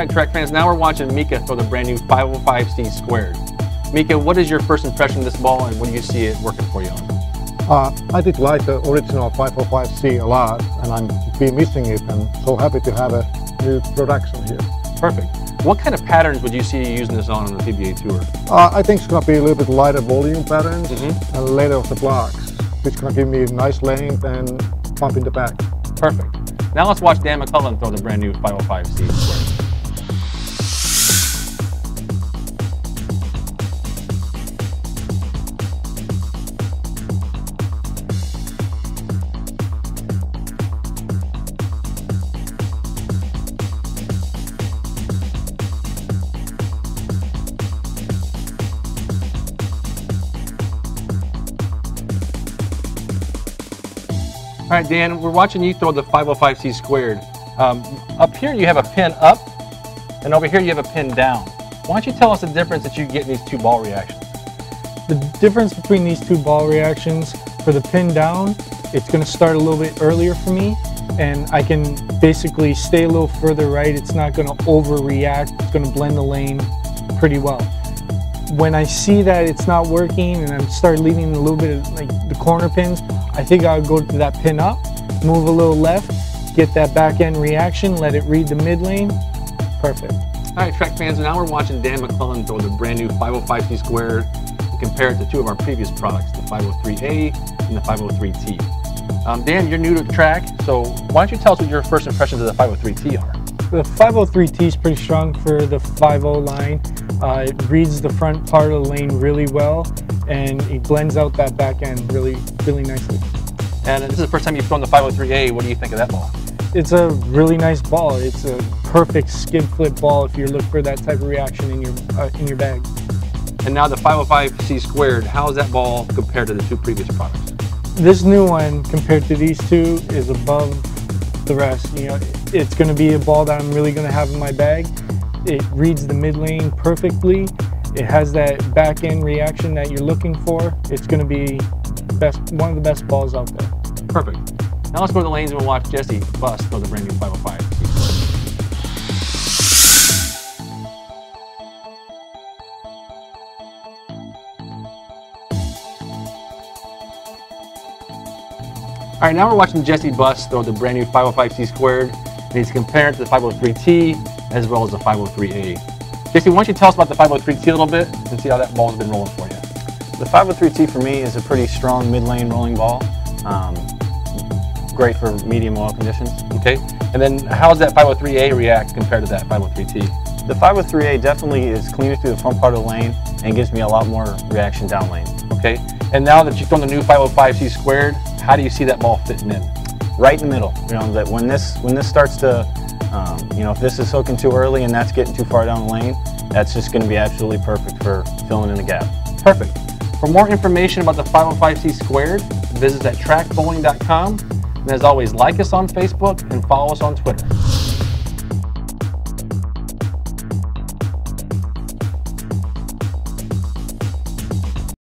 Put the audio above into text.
right, track fans, now we're watching Mika throw the brand new 505C squared. Mika, what is your first impression of this ball and what do you see it working for you on? I did like the original 505C a lot, and I'm been missing it, and so happy to have a new production here. Perfect. What kind of patterns would you see you using this on the PBA Tour? I think it's going to be a little bit lighter volume patterns and later of the blocks, which is going to give me nice length and pump in the back. Perfect. Now let's watch Dan McClellan throw the brand new 505C squared. All right, Dan, we're watching you throw the 505C squared. Up here you have a pin up, and over here you have a pin down. Why don't you tell us the difference that you get in these two ball reactions? The difference between these two ball reactions, for the pin down, it's going to start a little bit earlier for me, and I can basically stay a little further right. It's not going to overreact. It's going to blend the lane pretty well. When I see that it's not working and I start leaving a little bit of like the corner pins, I think I'll go to that pin up, move a little left, get that back end reaction, let it read the mid lane. Perfect. All right, track fans, now we're watching Dan McClellan throw the brand new 505C squared and compare it to two of our previous products, the 503A and the 503T. Dan, you're new to the track, so why don't you tell us what your first impressions of the 503T are? The 503T is pretty strong for the 50 line. It reads the front part of the lane really well, and it blends out that back end really nicely. And this is the first time you've thrown the 503A. What do you think of that ball? It's a really nice ball. It's a perfect skid flip ball if you're looking for that type of reaction in your bag. And now the 505C squared, how is that ball compared to the two previous products? This new one compared to these two is above the rest. You know, it's going to be a ball that I'm really going to have in my bag. It reads the mid lane perfectly. It has that back end reaction that you're looking for. It's going to be one of the best balls out there. Perfect. Now let's go to the lanes and we'll watch Jesse bust throw the brand new 505. All right, now we're watching Jesse bust throw the brand new 505C squared, and he's comparing it to the 503T as well as the 503A. Jesse, why don't you tell us about the 503T a little bit and see how that ball's been rolling for you? The 503T for me is a pretty strong mid-lane rolling ball. Great for medium oil conditions. Okay, and then how does that 503A react compared to that 503T? The 503A definitely is cleaner through the front part of the lane and gives me a lot more reaction down lane. Okay, and now that you've thrown the new 505C squared, how do you see that ball fitting in? Right in the middle. You know, that when this starts to, you know, if this is hooking too early and that's getting too far down the lane, that's just going to be absolutely perfect for filling in the gap. Perfect. For more information about the 505C squared, visit us at CheapBowling.com. And as always, like us on Facebook and follow us on Twitter.